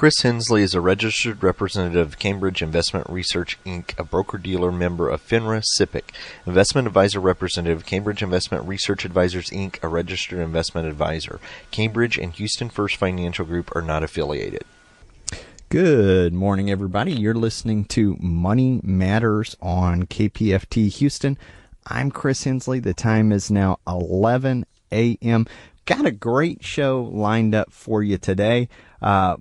Chris Hensley is a registered representative of Cambridge Investment Research, Inc., a broker-dealer member of FINRA SIPC, investment advisor representative of Cambridge Investment Research Advisors, Inc., a registered investment advisor. Cambridge and Houston First Financial Group are not affiliated. Good morning, everybody. You're listening to Money Matters on KPFT Houston. I'm Chris Hensley. The time is now 11 a.m. Got a great show lined up for you today. Here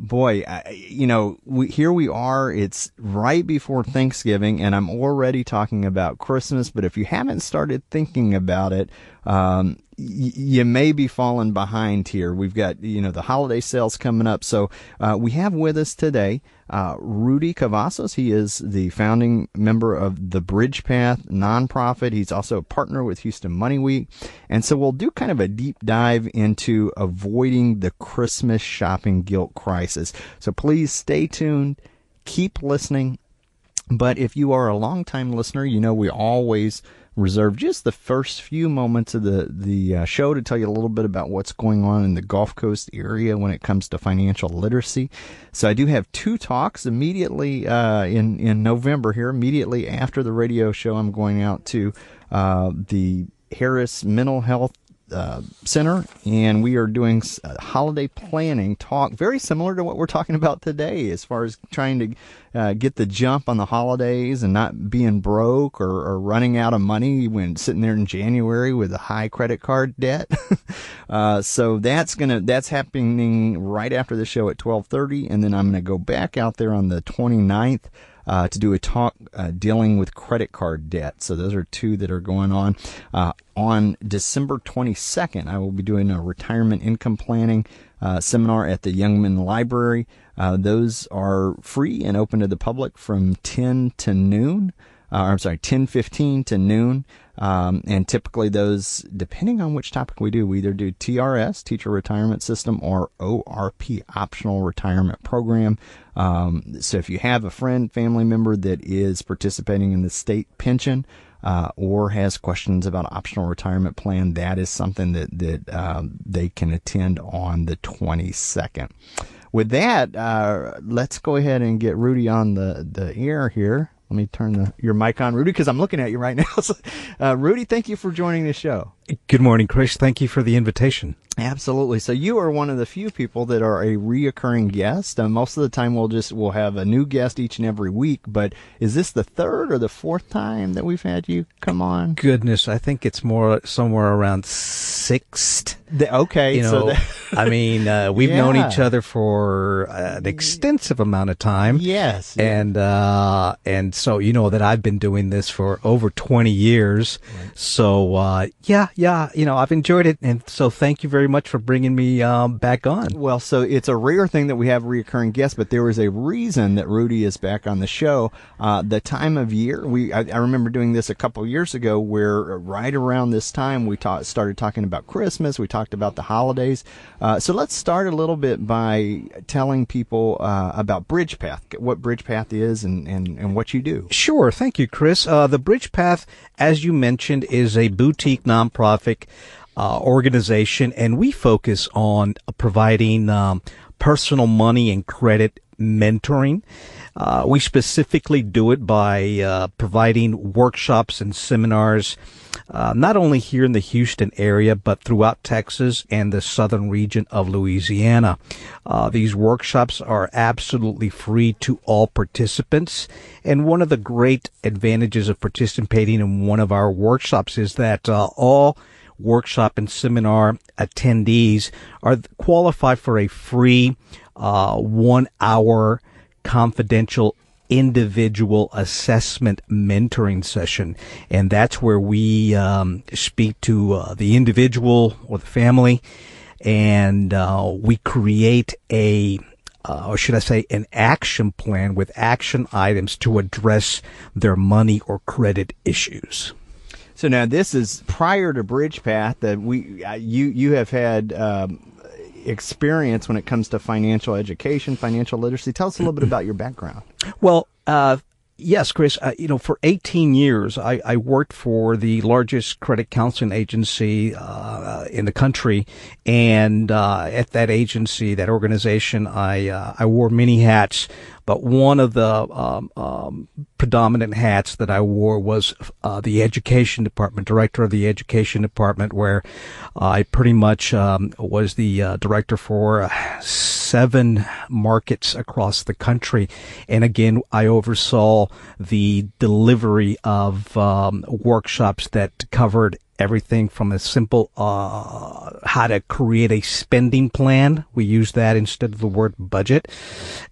we are. It's right before Thanksgiving, and I'm already talking about Christmas. But if you haven't started thinking about it, you may be falling behind here. We've got, the holiday sales coming up. So we have with us today Rudy Cavazos. He is the founding member of the BridgePath nonprofit. He's also a partner with Houston Money Week. And so we'll do kind of a deep dive into avoiding the Christmas shopping guilt crisis. So please stay tuned. Keep listening. But if you are a longtime listener, we always reserve just the first few moments of the show to tell you a little bit about what's going on in the Gulf Coast area when it comes to financial literacy. So I do have two talks immediately in November here. Immediately after the radio show, I'm going out to the Harris Mental Health Center, and we are doing a holiday planning talk, very similar to what we're talking about today, as far as trying to get the jump on the holidays and not being broke or running out of money when sitting there in January with a high credit card debt. So that's happening right after the show at 12:30, and then I'm going to go back out there on the 29th. To do a talk dealing with credit card debt. So those are two that are going on. On December 22nd, I will be doing a retirement income planning seminar at the Young Men Library. Those are free and open to the public from 10 to noon. 10:15 to noon. And typically those, depending on which topic we do, we either do TRS, Teacher Retirement System, or ORP, Optional Retirement Program. So if you have a friend, family member that is participating in the state pension, or has questions about optional retirement plan, that is something that they can attend on the 22nd. With that, let's go ahead and get Rudy on the air here. Let me turn your mic on, Rudy, because I'm looking at you right now. So, Rudy, thank you for joining the show. Good morning, Chris. Thank you for the invitation. Absolutely. So you are one of the few people that are a reoccurring guest. Most of the time we'll have a new guest each and every week, but is this the third or the fourth time that we've had you come on? Goodness, I think it's more somewhere around sixth. Okay. We've known each other for an extensive amount of time. Yes. And so that I've been doing this for over 20 years. Right. So, I've enjoyed it. And so thank you very much for bringing me back on. Well, so it's a rare thing that we have reoccurring guests, but there is a reason that Rudy is back on the show. The time of year, I remember doing this a couple years ago where right around this time we started talking about Christmas. We talked about the holidays. So let's start a little bit by telling people about BridgePath, what BridgePath is and what you do. Sure. Thank you, Chris. The BridgePath, as you mentioned, is a boutique nonprofit organization, and we focus on providing personal money and credit mentoring. We specifically do it by providing workshops and seminars, not only here in the Houston area, but throughout Texas and the southern region of Louisiana. These workshops are absolutely free to all participants. And one of the great advantages of participating in one of our workshops is that all workshop and seminar attendees are qualified for a free 1 hour confidential individual assessment mentoring session. And that's where we speak to the individual or the family, and we create an action plan with action items to address their money or credit issues. So now this is prior to BridgePath that you have had experience when it comes to financial education, financial literacy. Tell us a little bit about your background. Well, Yes, Chris. For 18 years, I worked for the largest credit counseling agency in the country, and at that agency, that organization, I wore many hats. But one of the predominant hats that I wore was the education department, director of the education department, where I pretty much was the director for 7 markets across the country. And again, I oversaw the delivery of workshops that covered everything from a simple how to create a spending plan. We use that instead of the word budget,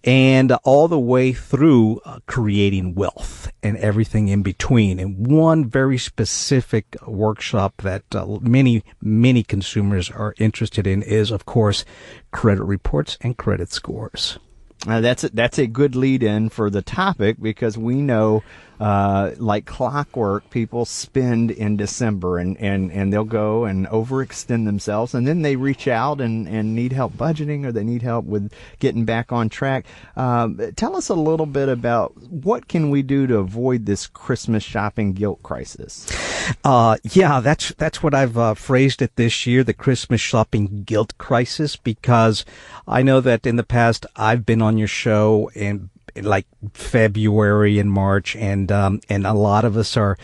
and all the way through creating wealth and everything in between. And one very specific workshop that many consumers are interested in is, of course, credit reports and credit scores. That's a good lead-in for the topic, because we know, like clockwork, people spend in December and they'll go and overextend themselves, and then they reach out and need help budgeting, or they need help with getting back on track. Tell us a little bit about what can we do to avoid this Christmas shopping guilt crisis? Yeah, that's what I've phrased it this year, the Christmas shopping guilt crisis, because I know that in the past I've been on your show in like February and March, and a lot of us are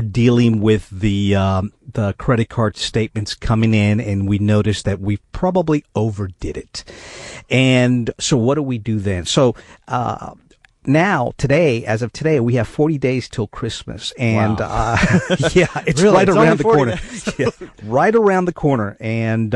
dealing with the credit card statements coming in, and we noticed that we probably overdid it. And so what do we do then? So now, as of today, we have 40 days till Christmas, and wow. Yeah, it's really? right It's around the corner. Yeah, right around the corner. And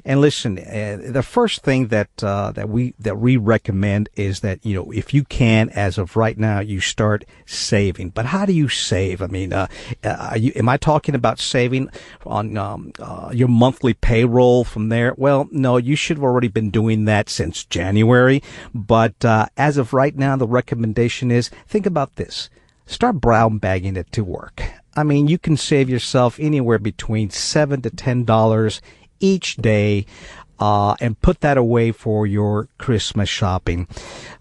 listen, the first thing that we recommend is that, if you can, as of right now, you start saving. But how do you save? I mean, am I talking about saving on your monthly payroll from there? Well, no, you should have already been doing that since January. But as of right now, the recommendation is, think about this. Start brown bagging it to work. I mean, you can save yourself anywhere between $7 to $10 each day, and put that away for your Christmas shopping.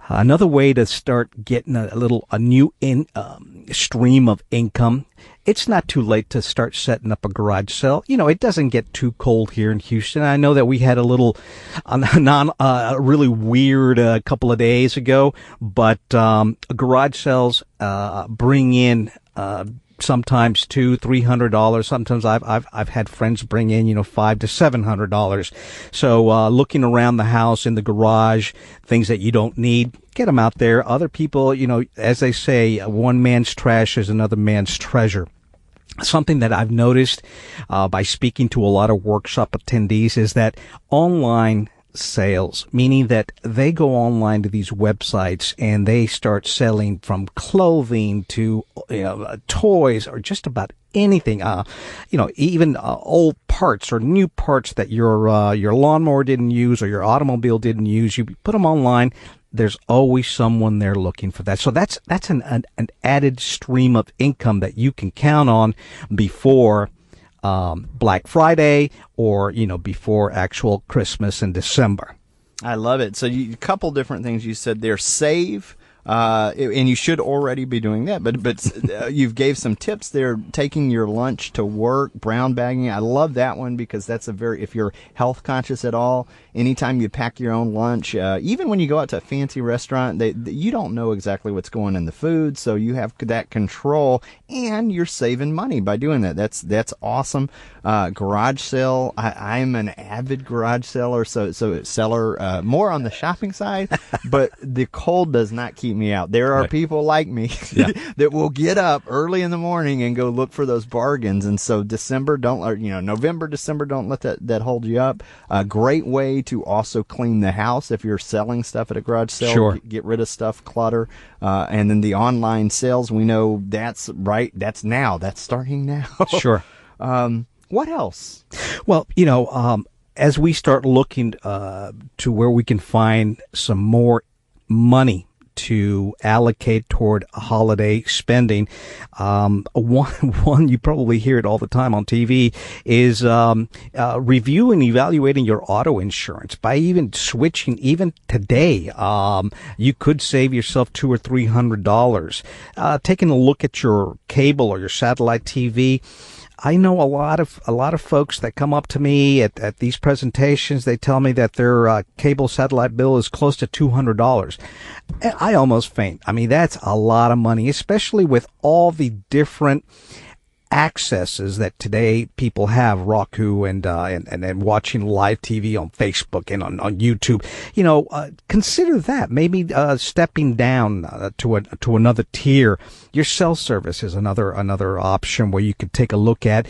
Another way to start getting a new stream of income. It's not too late to start setting up a garage sale. It doesn't get too cold here in Houston. I know that we had a little really weird couple of days ago, but garage sales bring in sometimes $200-$300. Sometimes I've had friends bring in $500 to $700. So looking around the house, in the garage, things that you don't need, get them out there. Other people, as they say, one man's trash is another man's treasure. Something that I've noticed by speaking to a lot of workshop attendees is that online sales, meaning that they go online to these websites and they start selling from clothing to toys, or just about anything, even old parts or new parts that your lawnmower didn't use or your automobile didn't use. You put them online, there's always someone there looking for that. So that's an added stream of income that you can count on before Black Friday, or before actual Christmas in December. I love it. So a couple different things you said there. Save, and you should already be doing that, but you've gave some tips there. Taking your lunch to work, brown bagging. I love that one, because that's if you're health conscious at all, anytime you pack your own lunch, even when you go out to a fancy restaurant, you don't know exactly what's going in the food, so you have that control, and you're saving money by doing that. That's awesome. Garage sale. I'm an avid garage seller, so seller, more on the shopping side, but the cold does not keep me out. There are right. people like me that will get up early in the morning and go look for those bargains. And so November, December, don't let that hold you up. A great way to also clean the house if you're selling stuff at a garage sale. Sure. Get rid of stuff, clutter. And then the online sales, we know that's right. That's starting now. Sure. What else? Well, as we start looking to where we can find some more money to allocate toward holiday spending. One you probably hear it all the time on TV is review and evaluating your auto insurance. By even switching, even today, you could save yourself $200 or $300. Taking a look at your cable or your satellite TV. I know a lot of folks that come up to me at these presentations. They tell me that their cable satellite bill is close to $200. I almost faint. I mean, that's a lot of money, especially with all the different accesses that today people have, Roku and watching live TV on Facebook and on YouTube. Consider that maybe stepping down to another tier. Your cell service is another option where you could take a look at.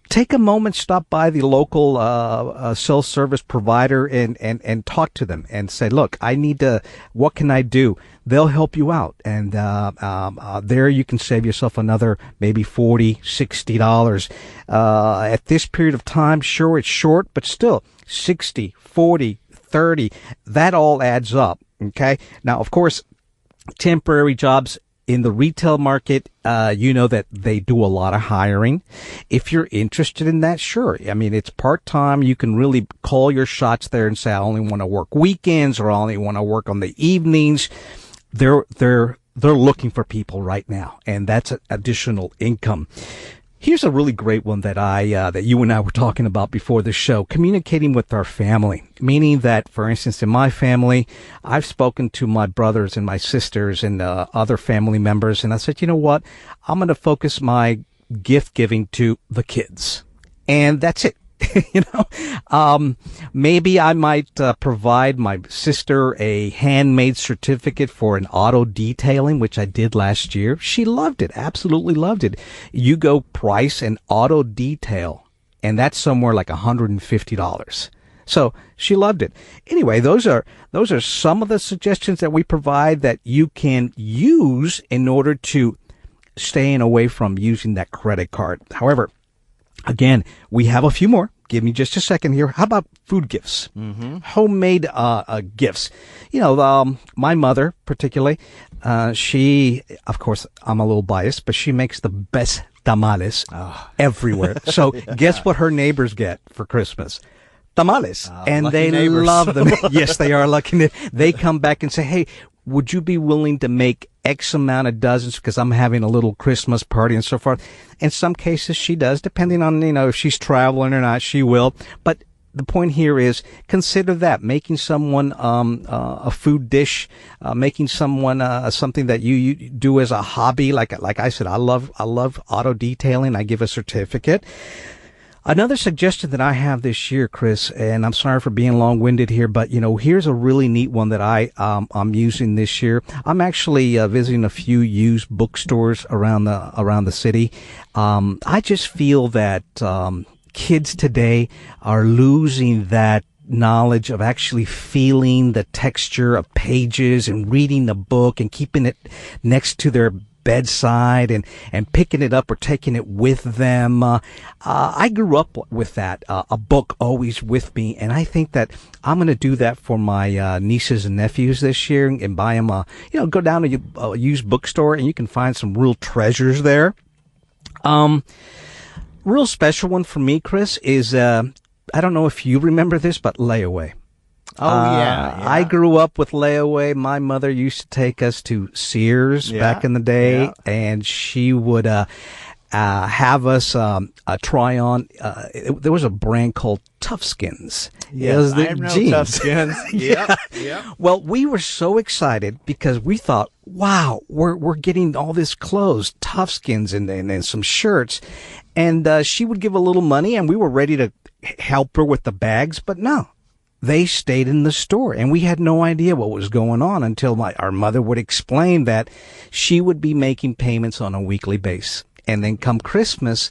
Take a moment, stop by the local cell service provider and talk to them and say, look, what can I do? They'll help you out. And there you can save yourself another maybe $40, $60. At this period of time, sure, it's short, but still 60, 40, 30, that all adds up. Okay. Now, of course, temporary jobs in the retail market, that they do a lot of hiring. If you're interested in that, sure. I mean, it's part-time. You can really call your shots there and say, I only want to work weekends or I only want to work on the evenings. They're looking for people right now, and that's additional income. Here's a really great one that that you and I were talking about before the show, communicating with our family. Meaning that, for instance, in my family, I've spoken to my brothers and my sisters and other family members, and I said, you know what? I'm going to focus my gift giving to the kids. And that's it. Maybe I might provide my sister a handmade certificate for an auto detailing, which I did last year. She loved it, absolutely loved it. You go price an auto detail, and that's somewhere like $150. So she loved it. Anyway, those are some of the suggestions that we provide that you can use in order to staying away from using that credit card. However, again, we have a few more. Give me just a second here. How about food gifts? Mm-hmm. Homemade gifts. My mother particularly, she, of course, I'm a little biased, but she makes the best tamales everywhere. So guess what her neighbors get for Christmas? Tamales. And they neighbors. Love them. Yes, they are lucky. They come back and say, hey, would you be willing to make X amount of dozens because I'm having a little Christmas party and so forth? In some cases, she does, depending on, if she's traveling or not, she will. But the point here is consider that making someone a food dish, making someone something that you do as a hobby. Like I said, I love auto detailing. I give a certificate. Another suggestion that I have this year, Chris, and I'm sorry for being long-winded here, but here's a really neat one that I'm using this year. I'm actually visiting a few used bookstores around the city. I just feel that kids today are losing that knowledge of actually feeling the texture of pages and reading the book and keeping it next to their bedside and picking it up or taking it with them. I grew up with that, a book always with me, and I think that I'm going to do that for my nieces and nephews this year and buy them go down to a used bookstore and you can find some real treasures there. Real special one for me, Chris, is I don't know if you remember this, but layaway. Oh, yeah. I grew up with layaway. My mother used to take us to Sears back in the day, and she would have us try on. There was a brand called Toughskins. Yes, I know jeans. Toughskins. Yep. Well, we were so excited because we thought, wow, we're getting all this clothes, Toughskins and some shirts. And she would give a little money, and we were ready to help her with the bags, but no. They stayed in the store, and we had no idea what was going on until our mother would explain that she would be making payments on a weekly basis. And then come Christmas,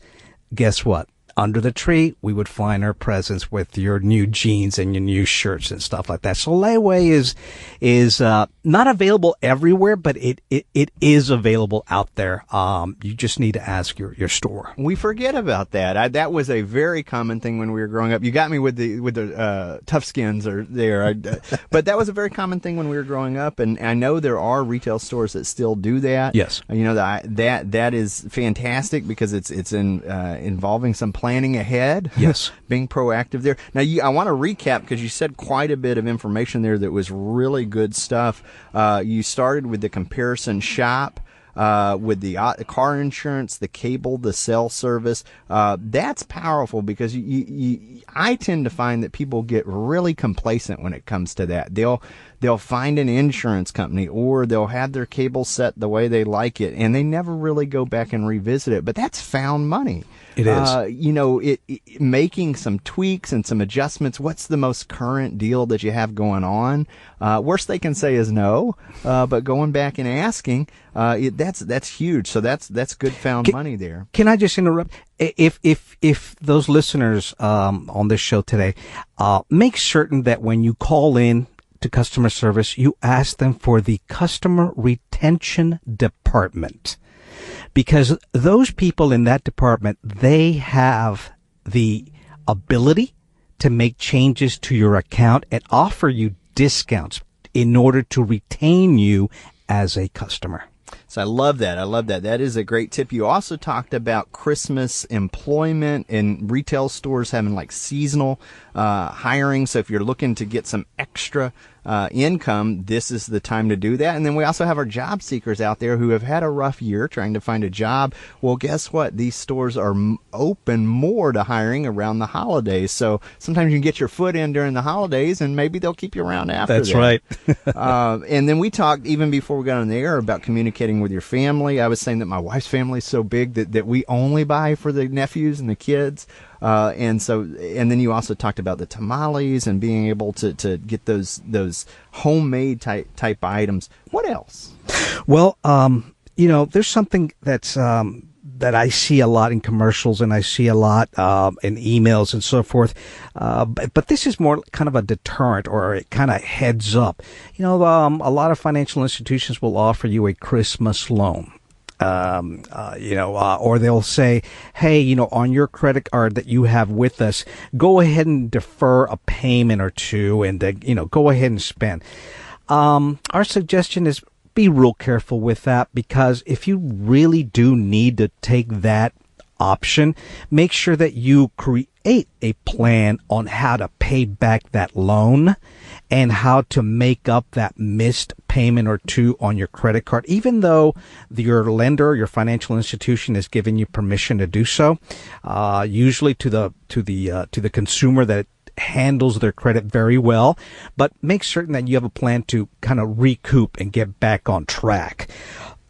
guess what? under the tree, we would find our presents with your new jeans and your new shirts and stuff like that. So layaway is not available everywhere, but it is available out there. You just need to ask your store. We forget about that. That was a very common thing when we were growing up. You got me with the tough skins are there, but that was a very common thing when we were growing up. And I know there are retail stores that still do that. Yes, that is fantastic because it's involving some planning ahead. Yes. Being proactive there. Now, I want to recap because you said quite a bit of information there that was really good stuff. You started with the comparison shop, with the car insurance, the cable, the cell service. That's powerful because I tend to find that people get really complacent when it comes to that. They'll find an insurance company or they'll have their cable set the way they like it, and they never really go back and revisit it. But that's found money. It is. Making some tweaks and some adjustments. What's the most current deal that you have going on? Worst they can say is no. But going back and asking, that's huge. So that's good found money there. Can I just interrupt? If those listeners on this show today, make certain that when you call in to customer service, you ask them for the customer retention department. Because those people in that department, they have the ability to make changes to your account and offer you discounts in order to retain you as a customer. So I love that. That is a great tip. You also talked about Christmas employment and retail stores having like seasonal hiring. So if you're looking to get some extra income, this is the time to do that. And then we also have our job seekers out there who have had a rough year trying to find a job. Well, guess what? These stores are open more to hiring around the holidays. So sometimes you can get your foot in during the holidays and maybe they'll keep you around after that. That's right. And then we talked, even before we got on the air, about communicating with your family. I was saying that my wife's family is so big that we only buy for the nephews and the kids. And then you also talked about the tamales and being able to get those homemade type items. What else? Well, there's something that's that I see a lot in commercials and I see a lot in emails and so forth. But this is more kind of a deterrent or it kind of heads up. A lot of financial institutions will offer you a Christmas loan. Or they'll say, hey, on your credit card that you have with us, go ahead and defer a payment or two and, go ahead and spend. Our suggestion is be real careful with that because if you really do need to take that option, make sure that you create a plan on how to pay back that loan and how to make up that missed payment or two on your credit card, even though your lender, your financial institution is giving you permission to do so. Usually to the consumer that handles their credit very well, but make certain that you have a plan to kind of recoup and get back on track.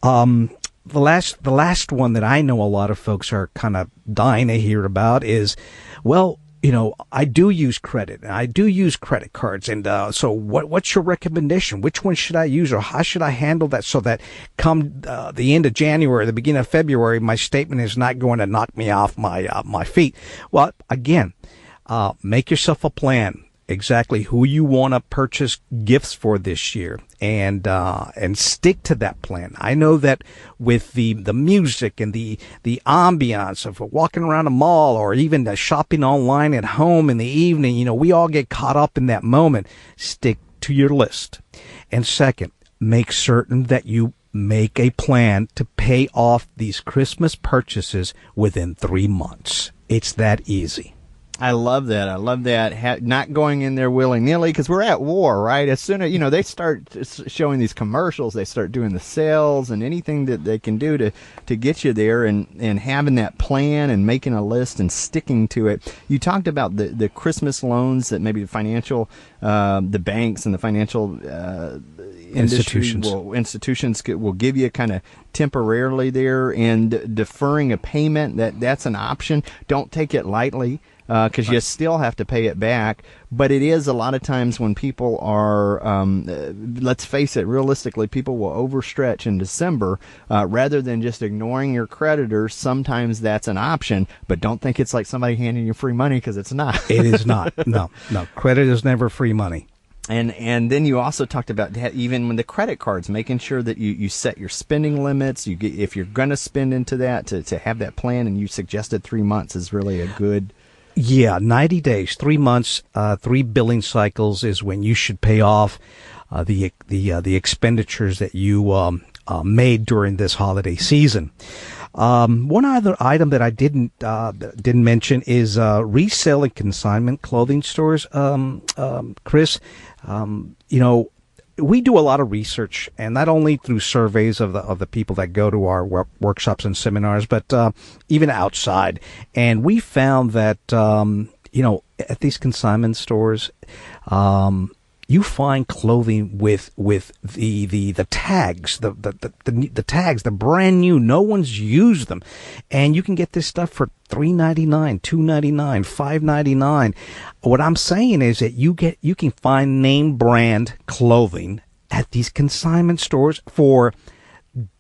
The last one that I know a lot of folks are kind of dying to hear about is, well, I do use credit and I do use credit cards. And so what's your recommendation? Which one should I use or how should I handle that so that come the end of January, the beginning of February, my statement is not going to knock me off my feet? Well, again, make yourself a plan. Exactly who you want to purchase gifts for this year and stick to that plan. I know that with the music and the ambiance of walking around a mall or even the shopping online at home in the evening, we all get caught up in that moment. Stick to your list. And second, make certain that you make a plan to pay off these Christmas purchases within 3 months. It's that easy. I love that. Not going in there willy-nilly because we're at war, right? As soon as, they start showing these commercials, they start doing the sales and anything that they can do to get you there and having that plan and making a list and sticking to it. You talked about the Christmas loans that maybe the financial, the banks and the financial institutions will give you kind of temporarily there, and deferring a payment, that's an option. Don't take it lightly, because you still have to pay it back. But it is a lot of times when people are, let's face it, realistically, people will overstretch in December. Rather than just ignoring your creditors, sometimes that's an option. But don't think it's like somebody handing you free money, because it's not. It is not. No. Credit is never free money. And then you also talked about even with the credit cards, making sure that you set your spending limits. If you're going to spend into that, to have that plan, and you suggested 3 months is really a good. Yeah, 90 days, 3 months, 3 billing cycles is when you should pay off the expenditures that you made during this holiday season. One other item that I didn't mention is resale and consignment clothing stores. Chris, we do a lot of research, and not only through surveys of the people that go to our workshops and seminars, but even outside. And we found that at these consignment stores, you find clothing with the tags, the tags, the brand new. No one's used them, and you can get this stuff for $3.99, $2.99, $5.99. What I'm saying is that you can find name brand clothing at these consignment stores for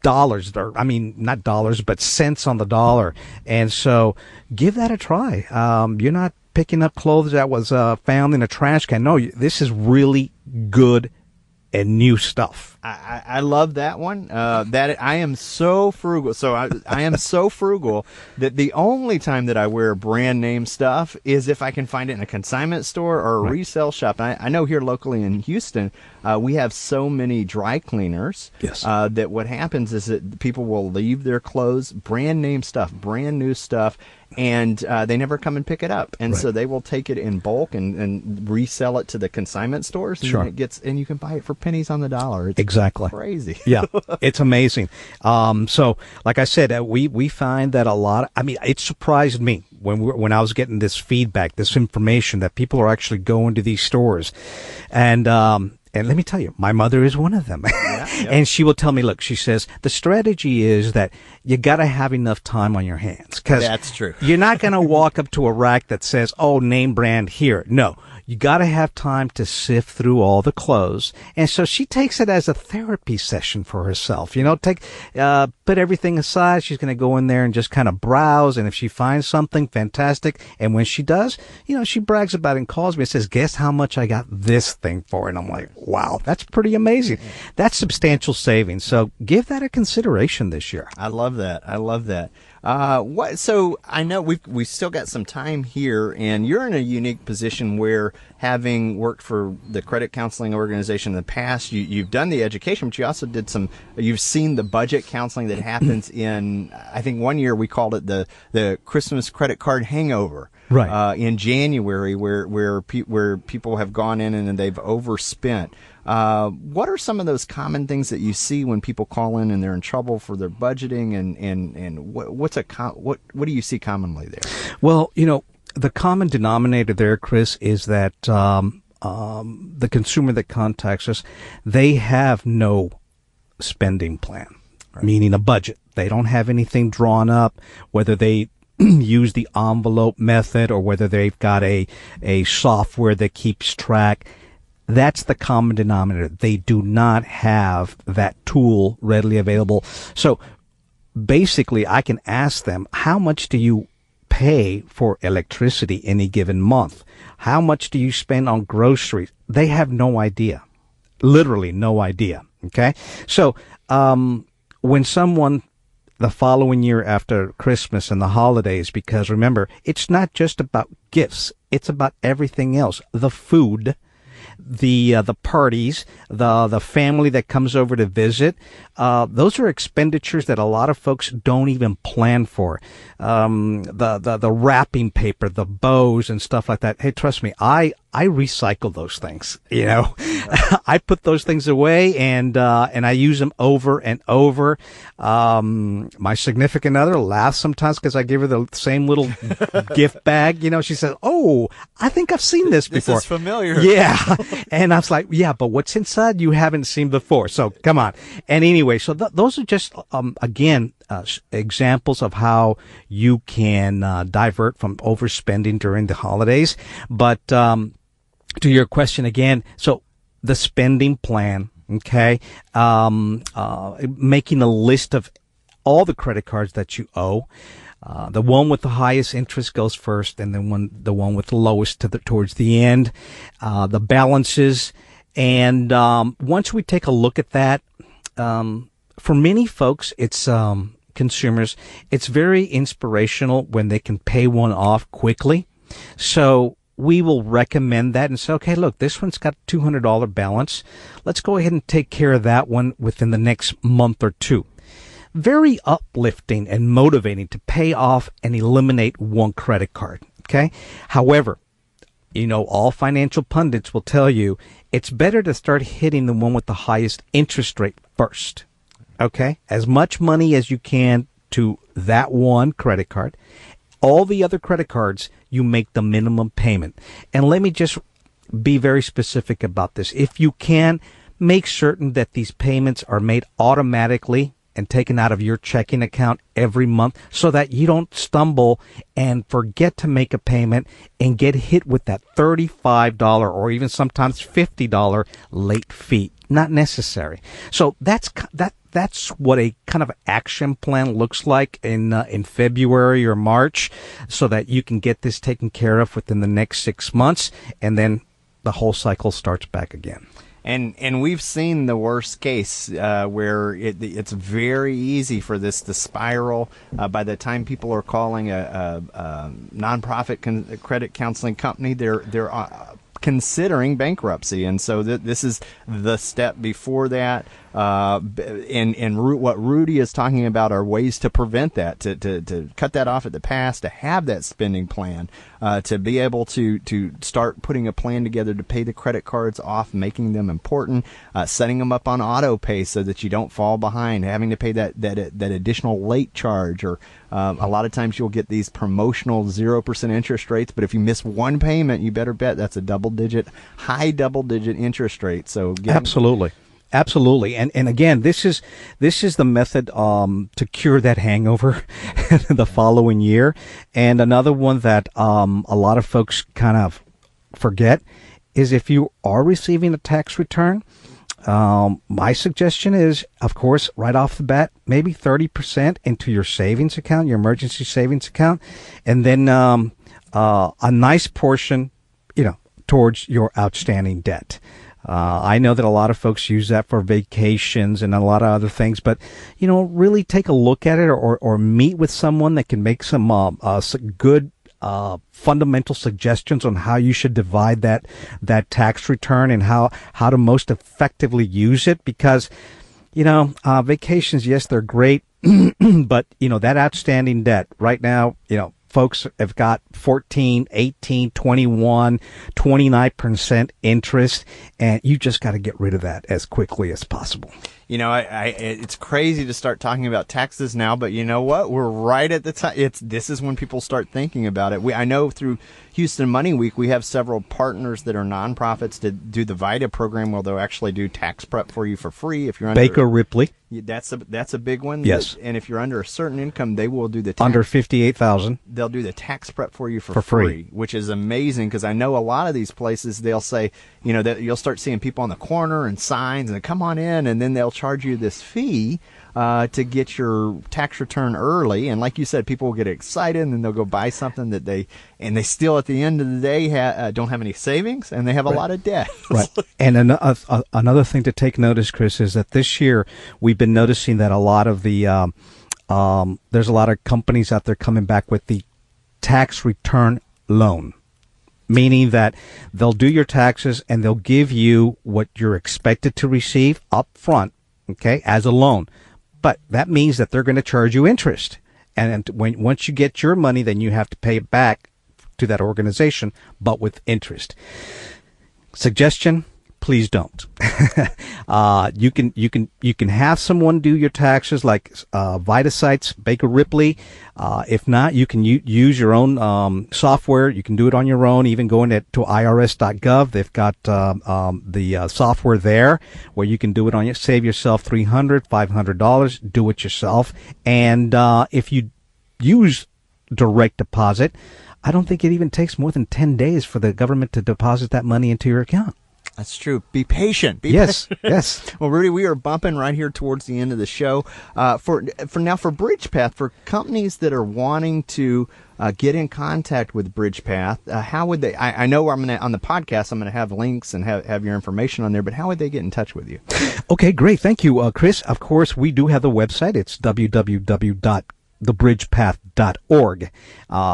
dollars. I mean, not dollars, but cents on the dollar. And so give that a try. You're not picking up clothes that was found in a trash can. No, this is really good and new stuff. I love that one. That I am so frugal. So I am so frugal that the only time that I wear brand name stuff is if I can find it in a consignment store or a resale shop. I know here locally in Houston, we have so many dry cleaners. Yes. That what happens is that people will leave their clothes, brand name stuff, brand new stuff, and they never come and pick it up. And so they will take it in bulk and resell it to the consignment stores. And and you can buy it for pennies on the dollar. It's exactly crazy. Yeah, it's amazing. So, like I said, we find that a lot. It surprised me when I was getting this feedback, this information that people are actually going to these stores, and let me tell you, my mother is one of them. And she will tell me, look, she says, the strategy is that you got to have enough time on your hands. Cause that's true. You're not going to walk up to a rack that says, oh, name brand here. No. You got to have time to sift through all the clothes. And so she takes it as a therapy session for herself. Put everything aside. She's going to go in there and just kind of browse. And if she finds something fantastic, and when she does, she brags about it and calls me and says, guess how much I got this thing for? And I'm like, wow, that's pretty amazing. That's substantial savings. So give that a consideration this year. I love that. So I know we still got some time here, and you're in a unique position where, having worked for the credit counseling organization in the past, you've done the education, but you also you've seen the budget counseling that happens in, I think one year we called it the Christmas credit card hangover. Right. In January, where people have gone in and they've overspent. What are some of those common things that you see when people call in and they're in trouble for their budgeting, and what do you see commonly there? Well, the common denominator there, Chris, is that the consumer that contacts us, they have no spending plan, meaning a budget. They don't have anything drawn up, whether they use the envelope method or whether they've got a software that keeps track. That's the common denominator. They do not have that tool readily available. So basically, I can ask them, how much do you pay for electricity any given month? How much do you spend on groceries? They have no idea. Literally no idea. Okay? So when someone the following year after Christmas and the holidays, because remember, it's not just about gifts. It's about everything else. The food, the parties, the family that comes over to visit. Those are expenditures that a lot of folks don't even plan for. The wrapping paper, the bows and stuff like that. Hey, trust me, I recycle those things. I put those things away and I use them over and over. My significant other laughs sometimes because I give her the same little gift bag. She says, "Oh, I think I've seen this before. This is familiar." Yeah. And I was like, yeah, but what's inside you haven't seen before. So come on. And anyway, so those are just, again, examples of how you can divert from overspending during the holidays. But to your question again, so the spending plan, okay, making a list of all the credit cards that you owe. The one with the highest interest goes first, and then the one with the lowest towards the end. The balances, and once we take a look at that, for many folks, it's consumers, it's very inspirational when they can pay one off quickly. So we will recommend that and say, okay, look, this one's got a $200 balance. Let's go ahead and take care of that one within the next month or two. Very uplifting and motivating to pay off and eliminate one credit card. Okay. However, all financial pundits will tell you it's better to start hitting the one with the highest interest rate first. Okay. As much money as you can to that one credit card. All the other credit cards, you make the minimum payment. And let me just be very specific about this. If you can, make certain that these payments are made automatically and taken out of your checking account every month so that you don't stumble and forget to make a payment and get hit with that $35 or even sometimes $50 late fee. Not necessary. So that's what a kind of action plan looks like in February or March, so that you can get this taken care of within the next 6 months, and then the whole cycle starts back again. And we've seen the worst case where it's very easy for this to spiral. By the time people are calling a nonprofit credit counseling company, they're considering bankruptcy, and so this is the step before that. What Rudy is talking about are ways to prevent that, to cut that off at the pass, to have that spending plan, to be able to start putting a plan together to pay the credit cards off, making them important, setting them up on auto pay so that you don't fall behind, having to pay that additional late charge, or a lot of times you'll get these promotional 0% interest rates, but if you miss one payment, you better bet that's a high double digit interest rate. So Absolutely. And again, this is the method to cure that hangover the following year. And another one that a lot of folks kind of forget is, if you are receiving a tax return, my suggestion is, of course, right off the bat, maybe 30% into your savings account, your emergency savings account, and then a nice portion, towards your outstanding debt. I know that a lot of folks use that for vacations and a lot of other things, but, really take a look at it, or meet with someone that can make some good fundamental suggestions on how you should divide that tax return and how to most effectively use it. Because, vacations, yes, they're great, but, that outstanding debt right now, folks have got 14, 18, 21, 29% interest, and you just got to get rid of that as quickly as possible. It's crazy to start talking about taxes now, but you know what? We're right at the time. This is when people start thinking about it. I know through Houston Money Week, we have several partners that are nonprofits to do the VITA program, where they'll actually do tax prep for you for free if you're under Baker Ripley. That's a big one. Yes. And if you're under a certain income, they will do the tax, under 58,000. They'll do the tax prep for you for free, which is amazing, because I know a lot of these places, they'll say, that you'll start seeing people on the corner and signs and come on in, and then they'll charge you this fee to get your tax return early. And like you said, people will get excited, and then they'll go buy something that they still at the end of the day don't have any savings, and they have a lot of debt. Right. And another thing to take notice, Chris, is that this year we've been noticing that a lot of the there's a lot of companies out there coming back with the tax return loan, meaning that they'll do your taxes and they'll give you what you're expected to receive up front, okay, as a loan. But that means that they're going to charge you interest. And once you get your money, then you have to pay it back to that organization, but with interest. Suggestion, please don't. You can have someone do your taxes, like VitaSites, Baker Ripley. If not, you can use your own software. You can do it on your own. Even going to irs.gov, they've got the software there where you can do it on your. Save yourself $300, $500. Do it yourself. And if you use direct deposit, I don't think it even takes more than 10 days for the government to deposit that money into your account. That's true. Be patient. Yes. Well, Rudy, we are bumping right here towards the end of the show. For BridgePath, for companies that are wanting to get in contact with BridgePath, how would they? I know on the podcast I'm going to have links and have your information on there, but how would they get in touch with you? Okay, great. Thank you, Chris. Of course, we do have the website. It's www.thebridgepath.org.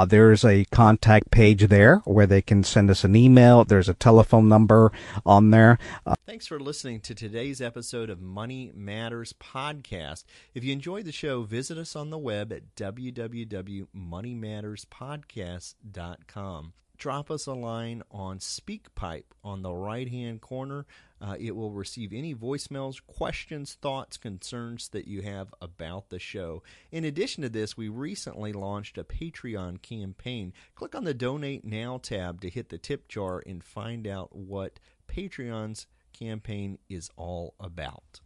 There's a contact page there where they can send us an email. There's a telephone number on there. Thanks for listening to today's episode of Money Matters Podcast. If you enjoyed the show, visit us on the web at www.moneymatterspodcast.com. Drop us a line on SpeakPipe on the right-hand corner. It will receive any voicemails, questions, thoughts, concerns that you have about the show. In addition to this, we recently launched a Patreon campaign. Click on the Donate Now tab to hit the tip jar and find out what Patreon's campaign is all about.